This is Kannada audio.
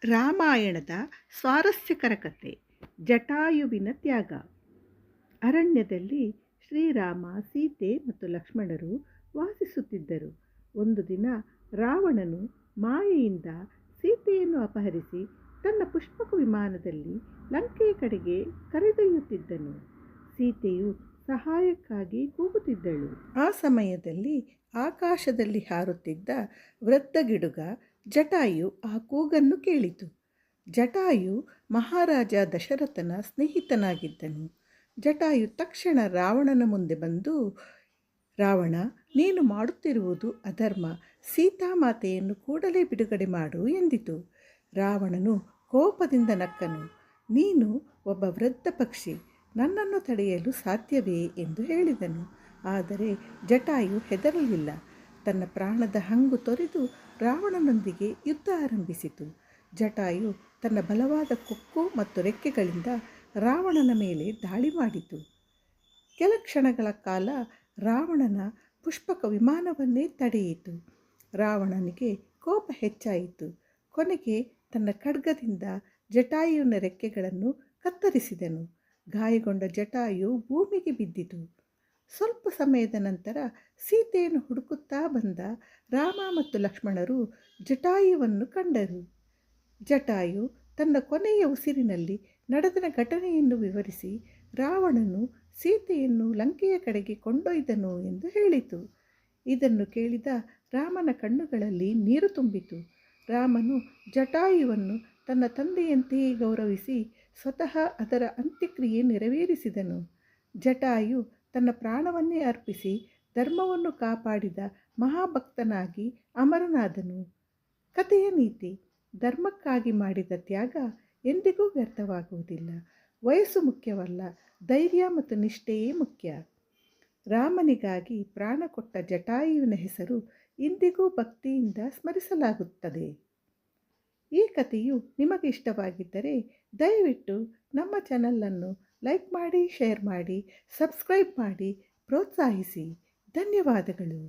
ರಾಮಾಯಣದ ಸ್ವಾರಸ್ಯಕರ ಕಥೆ ಜಟಾಯುವಿನ ತ್ಯಾಗ. ಅರಣ್ಯದಲ್ಲಿ ಶ್ರೀರಾಮ, ಸೀತೆ ಮತ್ತು ಲಕ್ಷ್ಮಣರು ವಾಸಿಸುತ್ತಿದ್ದರು. ಒಂದು ದಿನ ರಾವಣನು ಮಾಯೆಯಿಂದ ಸೀತೆಯನ್ನು ಅಪಹರಿಸಿ ತನ್ನ ಪುಷ್ಪಕ ವಿಮಾನದಲ್ಲಿ ಲಂಕೆಯ ಕಡೆಗೆ ಕರೆದೊಯ್ಯುತ್ತಿದ್ದನು. ಸೀತೆಯು ಸಹಾಯಕ್ಕಾಗಿ ಕೂಗುತ್ತಿದ್ದಳು. ಆ ಸಮಯದಲ್ಲಿ ಆಕಾಶದಲ್ಲಿ ಹಾರುತ್ತಿದ್ದ ವೃದ್ಧ ಗಿಡುಗ ಜಟಾಯು ಆ ಕೂಗನ್ನು ಕೇಳಿತು. ಜಟಾಯು ಮಹಾರಾಜ ದಶರಥನ ಸ್ನೇಹಿತನಾಗಿದ್ದನು. ಜಟಾಯು ತಕ್ಷಣ ರಾವಣನ ಮುಂದೆ ಬಂದು, ರಾವಣ, ನೀನು ಮಾಡುತ್ತಿರುವುದು ಅಧರ್ಮ, ಸೀತಾಮಾತೆಯನ್ನು ಕೂಡಲೇ ಬಿಡುಗಡೆ ಮಾಡು ಎಂದಿತು. ರಾವಣನು ಕೋಪದಿಂದ ನಕ್ಕನು. ನೀನು ಒಬ್ಬ ವೃದ್ಧ ಪಕ್ಷಿ, ನನ್ನನ್ನು ತಡೆಯಲು ಸಾಧ್ಯವೇ ಎಂದು ಹೇಳಿದನು. ಆದರೆ ಜಟಾಯು ಹೆದರಲಿಲ್ಲ. ತನ್ನ ಪ್ರಾಣದ ಹಂಗು ತೊರೆದು ರಾವಣನೊಂದಿಗೆ ಯುದ್ಧ ಆರಂಭಿಸಿತು. ಜಟಾಯು ತನ್ನ ಬಲವಾದ ಕೊಕ್ಕು ಮತ್ತು ರೆಕ್ಕೆಗಳಿಂದ ರಾವಣನ ಮೇಲೆ ದಾಳಿ ಮಾಡಿತು. ಕೆಲ ಕ್ಷಣಗಳ ಕಾಲ ರಾವಣನ ಪುಷ್ಪಕ ವಿಮಾನವನ್ನೇ ತಡೆಯಿತು. ರಾವಣನಿಗೆ ಕೋಪ ಹೆಚ್ಚಾಯಿತು. ಕೊನೆಗೆ ತನ್ನ ಖಡ್ಗದಿಂದ ಜಟಾಯುವಿನ ರೆಕ್ಕೆಗಳನ್ನು ಕತ್ತರಿಸಿದನು. ಗಾಯಗೊಂಡ ಜಟಾಯು ಭೂಮಿಗೆ ಬಿದ್ದಿತು. ಸ್ವಲ್ಪ ಸಮಯದ ನಂತರ ಸೀತೆಯನ್ನು ಹುಡುಕುತ್ತಾ ಬಂದ ರಾಮ ಮತ್ತು ಲಕ್ಷ್ಮಣರು ಜಟಾಯುವನ್ನು ಕಂಡರು. ಜಟಾಯು ತನ್ನ ಕೊನೆಯ ಉಸಿರಿನಲ್ಲಿ ನಡೆದ ಘಟನೆಯನ್ನು ವಿವರಿಸಿ ರಾವಣನು ಸೀತೆಯನ್ನು ಲಂಕೆಯ ಕಡೆಗೆ ಕೊಂಡೊಯ್ದನು ಎಂದು ಹೇಳಿತು. ಇದನ್ನು ಕೇಳಿದ ರಾಮನ ಕಣ್ಣುಗಳಲ್ಲಿ ನೀರು ತುಂಬಿತು. ರಾಮನು ಜಟಾಯುವನ್ನು ತನ್ನ ತಂದೆಯಂತೆಯೇ ಗೌರವಿಸಿ ಸ್ವತಃ ಅದರ ಅಂತ್ಯಕ್ರಿಯೆ ನೆರವೇರಿಸಿದನು. ಜಟಾಯು ತನ್ನ ಪ್ರಾಣವನ್ನೇ ಅರ್ಪಿಸಿ ಧರ್ಮವನ್ನು ಕಾಪಾಡಿದ ಮಹಾಭಕ್ತನಾಗಿ ಅಮರನಾದನು. ಕಥೆಯ ನೀತಿ: ಧರ್ಮಕ್ಕಾಗಿ ಮಾಡಿದ ತ್ಯಾಗ ಎಂದಿಗೂ ವ್ಯರ್ಥವಾಗುವುದಿಲ್ಲ. ವಯಸ್ಸು ಮುಖ್ಯವಲ್ಲ, ಧೈರ್ಯ ಮತ್ತು ನಿಷ್ಠೆಯೇ ಮುಖ್ಯ. ರಾಮನಿಗಾಗಿ ಪ್ರಾಣ ಕೊಟ್ಟ ಜಟಾಯುವಿನ ಹೆಸರು ಇಂದಿಗೂ ಭಕ್ತಿಯಿಂದ ಸ್ಮರಿಸಲಾಗುತ್ತದೆ. ಈ ಕಥೆಯು ನಿಮಗೆ ಇಷ್ಟವಾಗಿದ್ದರೆ ದಯವಿಟ್ಟು ನಮ್ಮ ಚಾನಲನ್ನು ಲೈಕ್ ಮಾಡಿ, ಶೇರ್ ಮಾಡಿ, ಸಬ್ಸ್ಕ್ರೈಬ್ ಮಾಡಿ ಪ್ರೋತ್ಸಾಹಿಸಿ. ಧನ್ಯವಾದಗಳು.